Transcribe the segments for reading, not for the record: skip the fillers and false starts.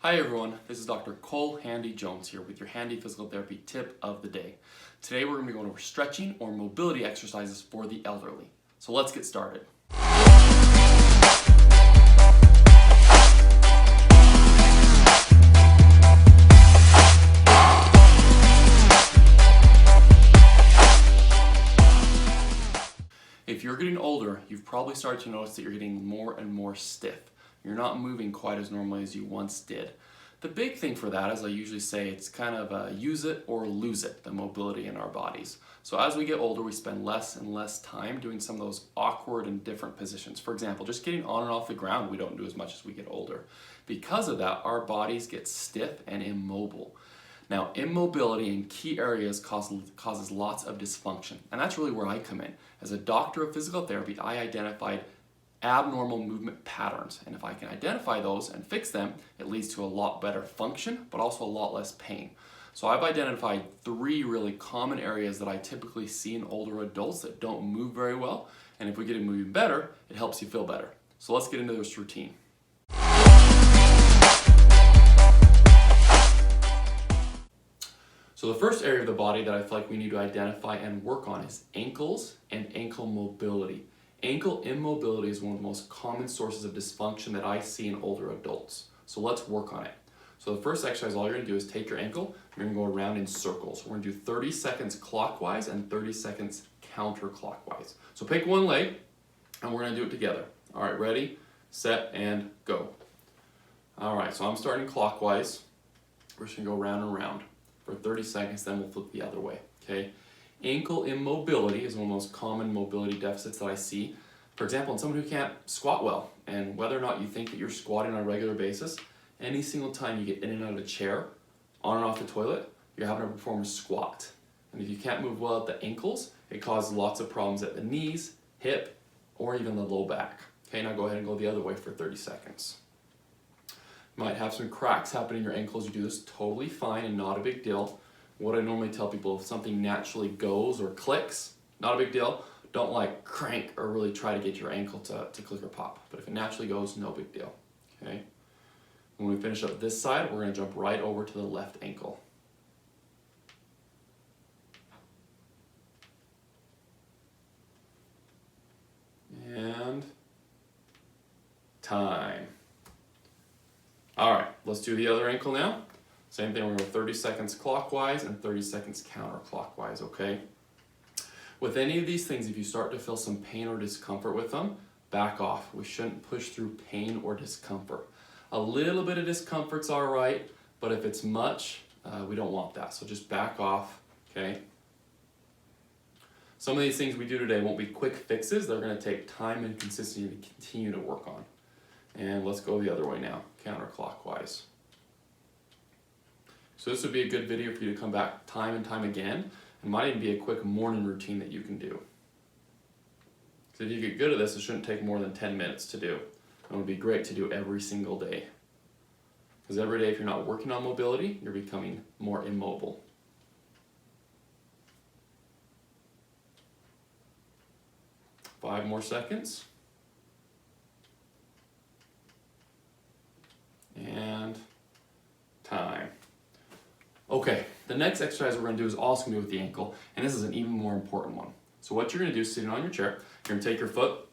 Hi everyone, this is Dr. Cole Handy Jones here with your handy physical therapy tip of the day. Today we're going to be going over stretching or mobility exercises for the elderly. So let's get started. If you're getting older, you've probably started to notice that you're getting more and more stiff. You're not moving quite as normally as you once did. The big thing for that, as I usually say, it's kind of use it or lose it, the mobility in our bodies. So as we get older, we spend less and less time doing some of those awkward and different positions. For example, just getting on and off the ground, we don't do as much as we get older. Because of that, our bodies get stiff and immobile. Now, immobility in key areas causes lots of dysfunction, and that's really where I come in. As a doctor of physical therapy, I identified abnormal movement patterns, and if I can identify those and fix them, it leads to a lot better function, but also a lot less pain. So I've identified 3 really common areas that I typically see in older adults that don't move very well, and if we get it moving better, it helps you feel better. So let's get into this routine. So the first area of the body that I feel like we need to identify and work on is ankles and ankle mobility. Ankle immobility is one of the most common sources of dysfunction that I see in older adults. So let's work on it. So the first exercise, all you're gonna do is take your ankle, you're gonna go around in circles. We're gonna do 30 seconds clockwise and 30 seconds counterclockwise. So pick one leg and we're gonna do it together. All right, ready, set, and go. All right, so I'm starting clockwise. We're just gonna go round and round for 30 seconds, then we'll flip the other way, okay? Ankle immobility is one of the most common mobility deficits that I see. For example, in someone who can't squat well, and whether or not you think that you're squatting on a regular basis, any single time you get in and out of a chair, on and off the toilet, you're having to perform a squat. And if you can't move well at the ankles, it causes lots of problems at the knees, hip, or even the low back. Okay, now go ahead and go the other way for 30 seconds. You might have some cracks happen in your ankles. You do this totally fine and not a big deal. What I normally tell people, if something naturally goes or clicks, not a big deal. Don't like crank or really try to get your ankle to click or pop. But if it naturally goes, no big deal, okay? When we finish up this side, we're gonna jump right over to the left ankle. And time. All right, let's do the other ankle now. Same thing, we're going to go 30 seconds clockwise and 30 seconds counterclockwise, okay? With any of these things, if you start to feel some pain or discomfort with them, back off. We shouldn't push through pain or discomfort. A little bit of discomfort's all right, but if it's much, we don't want that. So just back off, okay? Some of these things we do today won't be quick fixes. They're going to take time and consistency to continue to work on. And let's go the other way now, counterclockwise. So this would be a good video for you to come back time and time again. It might even be a quick morning routine that you can do. So if you get good at this, it shouldn't take more than 10 minutes to do. It would be great to do every single day. Because every day if you're not working on mobility, you're becoming more immobile. Five more seconds. And time. Okay, the next exercise we're going to do is also going to do with the ankle, and this is an even more important one. So what you're going to do is sitting on your chair, you're going to take your foot,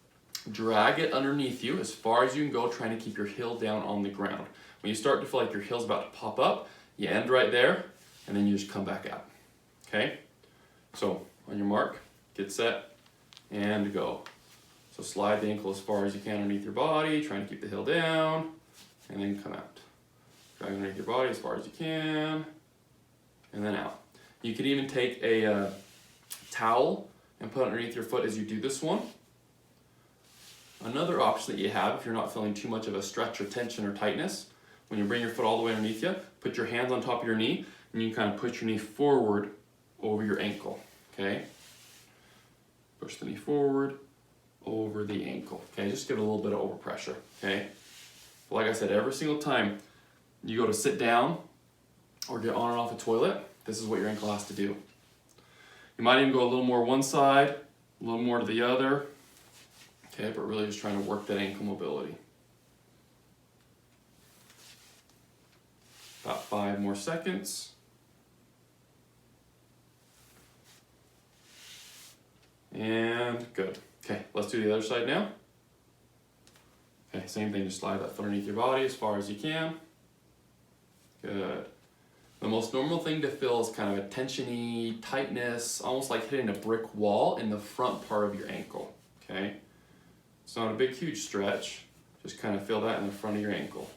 drag it underneath you as far as you can go, trying to keep your heel down on the ground. When you start to feel like your heel's about to pop up, you end right there, and then you just come back out. Okay? So on your mark, get set, and go. So slide the ankle as far as you can underneath your body, trying to keep the heel down, and then come out. Drag underneath your body as far as you can, and then out. You could even take a towel and put it underneath your foot as you do this one. Another option that you have, if you're not feeling too much of a stretch or tension or tightness, when you bring your foot all the way underneath you, put your hands on top of your knee, and you kind of push your knee forward over your ankle, okay? Push the knee forward over the ankle, okay? Just give it a little bit of overpressure, okay? But like I said, every single time you go to sit down or get on and off the toilet, this is what your ankle has to do. You might even go a little more one side, a little more to the other, okay, but really just trying to work that ankle mobility. About 5 more seconds. And good. Okay, let's do the other side now. Okay, same thing, just slide that foot underneath your body as far as you can. Good. The most normal thing to feel is kind of a tensiony, tightness, almost like hitting a brick wall in the front part of your ankle, okay? It's not a big, huge stretch. Just kind of feel that in the front of your ankle.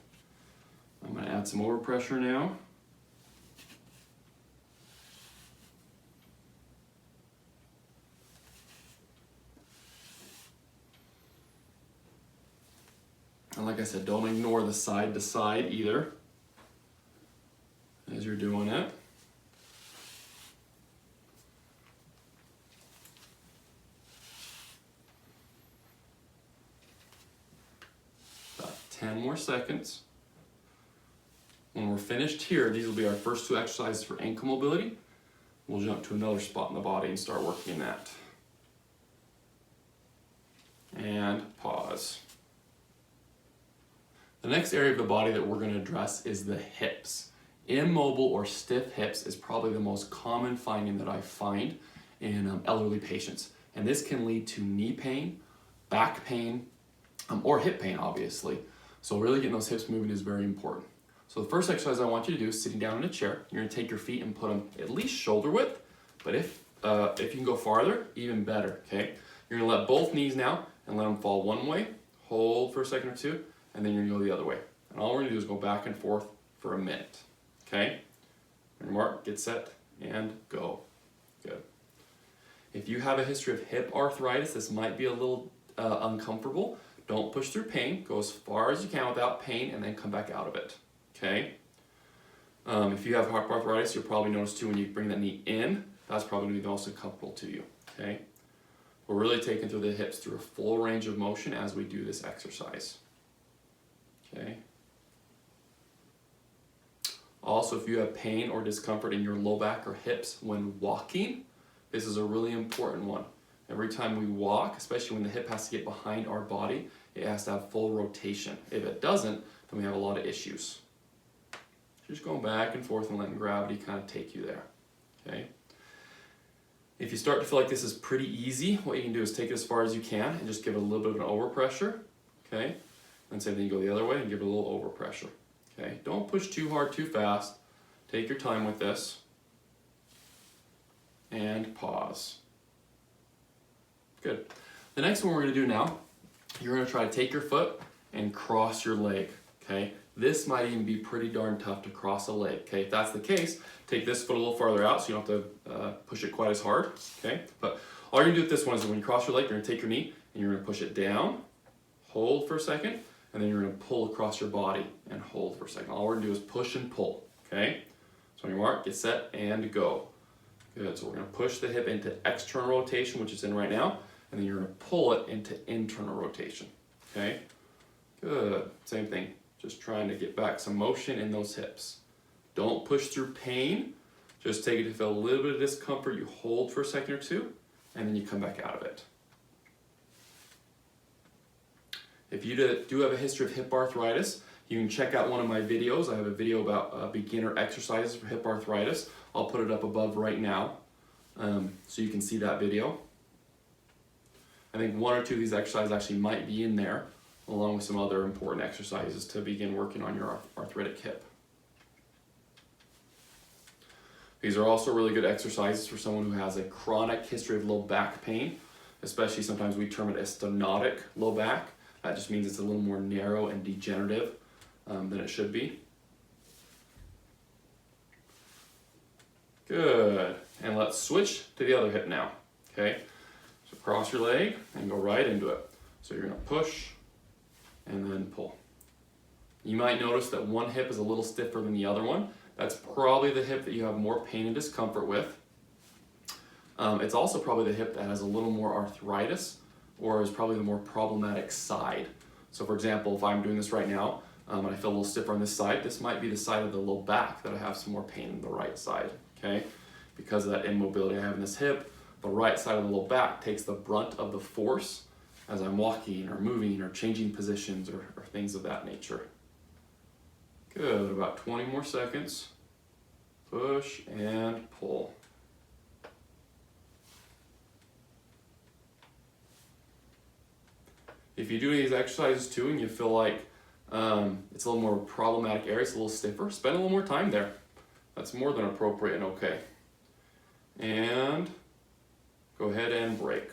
I'm gonna add some overpressure now. And like I said, don't ignore the side to side either as you're doing it. About 10 more seconds. When we're finished here, these will be our first 2 exercises for ankle mobility. We'll jump to another spot in the body and start working that. And pause. The next area of the body that we're going to address is the hips. Immobile or stiff hips is probably the most common finding that I find in elderly patients. And this can lead to knee pain, back pain, or hip pain, obviously. So really getting those hips moving is very important. So the first exercise I want you to do is sitting down in a chair. You're going to take your feet and put them at least shoulder width, but if you can go farther, even better, okay? You're going to let both knees now and let them fall one way, hold for a second or two, and then you're going to go the other way. And all we're going to do is go back and forth for a minute, okay? And mark, get set, and go. Good. If you have a history of hip arthritis, this might be a little uncomfortable. Don't push through pain. Go as far as you can without pain and then come back out of it, okay? If you have hip arthritis, you'll probably notice too when you bring that knee in, that's probably going to be the most uncomfortable to you, okay? We're really taking through the hips through a full range of motion as we do this exercise, okay? Also, if you have pain or discomfort in your low back or hips when walking, this is a really important one. Every time we walk, especially when the hip has to get behind our body, it has to have full rotation. If it doesn't, then we have a lot of issues. Just going back and forth and letting gravity kind of take you there, okay? If you start to feel like this is pretty easy, what you can do is take it as far as you can and just give it a little bit of an overpressure, okay? And same thing, go the other way and give it a little overpressure, okay? Don't push too hard, too fast. Take your time with this. And pause. Good. The next one we're going to do now, you're going to try to take your foot and cross your leg, okay? This might even be pretty darn tough to cross a leg, okay? If that's the case, take this foot a little farther out so you don't have to push it quite as hard, okay? But all you're going to do with this one is when you cross your leg, you're going to take your knee and you're going to push it down, hold for a second, and then you're going to pull across your body and hold for a second. All we're going to do is push and pull, okay? So on your mark, get set, and go. Good, so we're going to push the hip into external rotation, which it's in right now, and then you're going to pull it into internal rotation, okay? Good, same thing. Just trying to get back some motion in those hips. Don't push through pain. Just take it to feel a little bit of discomfort. You hold for a second or two, and then you come back out of it. If you do have a history of hip arthritis, you can check out one of my videos. I have a video about beginner exercises for hip arthritis. I'll put it up above right now, so you can see that video. I think 1 or 2 of these exercises actually might be in there, along with some other important exercises to begin working on your arthritic hip. These are also really good exercises for someone who has a chronic history of low back pain, especially sometimes we term it as stenotic low back. That just means it's a little more narrow and degenerative than it should be. Good, and let's switch to the other hip now, okay? So cross your leg and go right into it. So you're gonna push and then pull. You might notice that one hip is a little stiffer than the other one. That's probably the hip that you have more pain and discomfort with. It's also probably the hip that has a little more arthritis or is probably the more problematic side. So for example, if I'm doing this right now and I feel a little stiffer on this side, this might be the side of the low back that I have some more pain in the right side, okay? Because of that immobility I have in this hip, the right side of the low back takes the brunt of the force as I'm walking or moving or changing positions or things of that nature. Good, about 20 more seconds. Push and pull. If you do these exercises too and you feel like it's a little more problematic area, it's a little stiffer, spend a little more time there. That's more than appropriate and okay. And go ahead and break.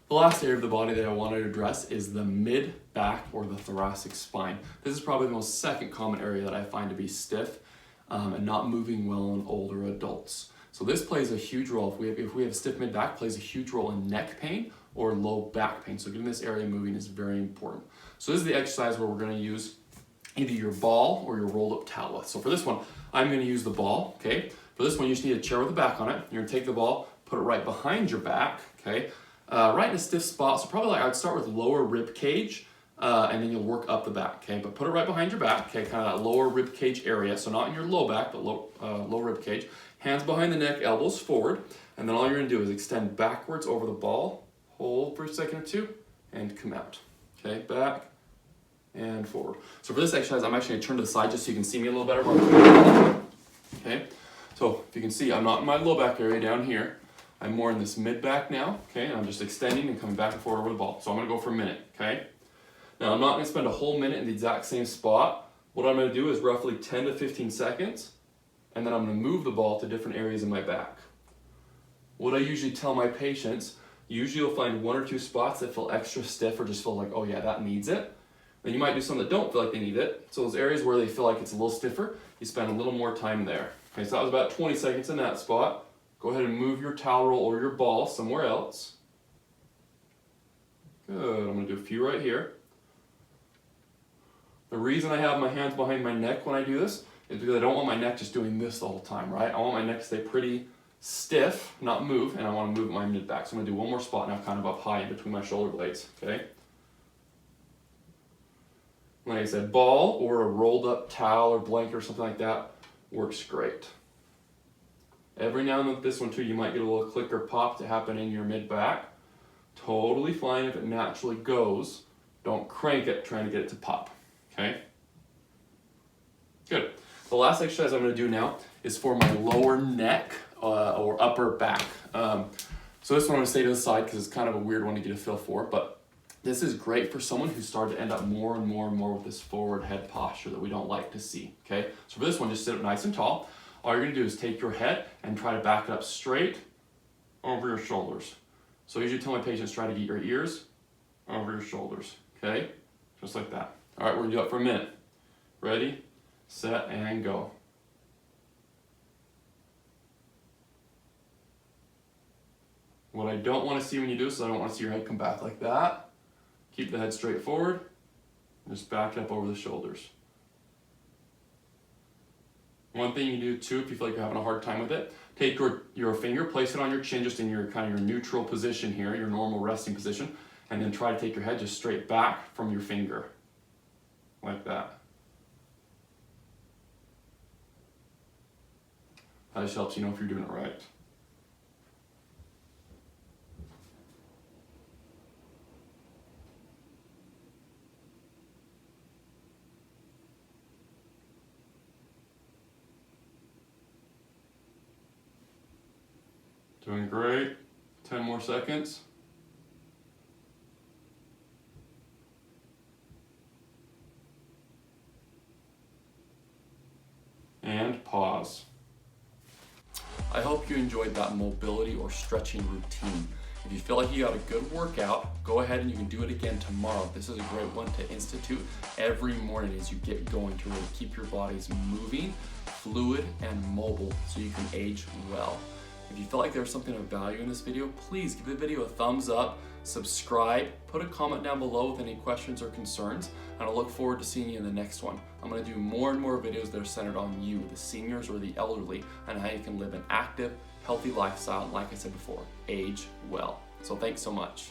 The last area of the body that I wanted to address is the mid-back or the thoracic spine. This is probably the most second common area that I find to be stiff and not moving well in older adults. So this plays a huge role. If we have stiff mid-back, plays a huge role in neck pain or low back pain. So getting this area moving is very important. So this is the exercise where we're going to use either your ball or your rolled up towel. So for this one, I'm going to use the ball, okay? For this one, you just need a chair with a back on it. You're going to take the ball, put it right behind your back, okay? Right in a stiff spot, so probably like I'd start with lower rib cage, and then you'll work up the back, okay? But put it right behind your back, okay? Kind of that lower rib cage area, so not in your low back, but low rib cage. Hands behind the neck, elbows forward, and then all you're gonna do is extend backwards over the ball, hold for a second or two, and come out, okay? Back and forward. So for this exercise, I'm actually gonna turn to the side just so you can see me a little better. Okay? So if you can see, I'm not in my low back area down here. I'm more in this mid-back now, okay? And I'm just extending and coming back and forward over the ball. So I'm gonna go for a minute, okay? Now I'm not gonna spend a whole minute in the exact same spot. What I'm gonna do is roughly 10 to 15 seconds, and then I'm gonna move the ball to different areas in my back. What I usually tell my patients, usually you'll find one or two spots that feel extra stiff or just feel like, oh yeah, that needs it. Then you might do some that don't feel like they need it. So those areas where they feel like it's a little stiffer, you spend a little more time there. Okay, so that was about 20 seconds in that spot. Go ahead and move your towel roll or your ball somewhere else. Good, I'm gonna do a few right here. The reason I have my hands behind my neck when I do this is because I don't want my neck just doing this the whole time, right? I want my neck to stay pretty stiff, not move, and I want to move my mid back. So I'm gonna do one more spot now, kind of up high in between my shoulder blades, okay? Like I said, ball or a rolled up towel or blanket or something like that works great. Every now and then with this one too, you might get a little click or pop to happen in your mid-back. Totally fine if it naturally goes. Don't crank it trying to get it to pop, okay? Good. The last exercise I'm gonna do now is for my lower neck or upper back. So this one I'm gonna stay to the side because it's kind of a weird one to get a feel for, but this is great for someone who's started to end up more and more and more with this forward head posture that we don't like to see, okay? So for this one, just sit up nice and tall. All you're gonna do is take your head and try to back it up straight over your shoulders. So I usually tell my patients, try to get your ears over your shoulders, okay? Just like that. All right, we're gonna do that for a minute. Ready, set, and go. What I don't wanna see when you do this is I don't wanna see your head come back like that. Keep the head straight forward, and just back it up over the shoulders. One thing you do too, if you feel like you're having a hard time with it, take your finger, place it on your chin, just in your kind of your neutral position here, your normal resting position, and then try to take your head just straight back from your finger, like that. That just helps you know if you're doing it right. Doing great. 10 more seconds. And pause. I hope you enjoyed that mobility or stretching routine. If you feel like you got a good workout, go ahead and you can do it again tomorrow. This is a great one to institute every morning as you get going to really keep your bodies moving, fluid, and mobile so you can age well. If you felt like there was something of value in this video, please give the video a thumbs up, subscribe, put a comment down below with any questions or concerns, and I'll look forward to seeing you in the next one. I'm going to do more and more videos that are centered on you, the seniors or the elderly, and how you can live an active, healthy lifestyle, and like I said before, age well. So thanks so much.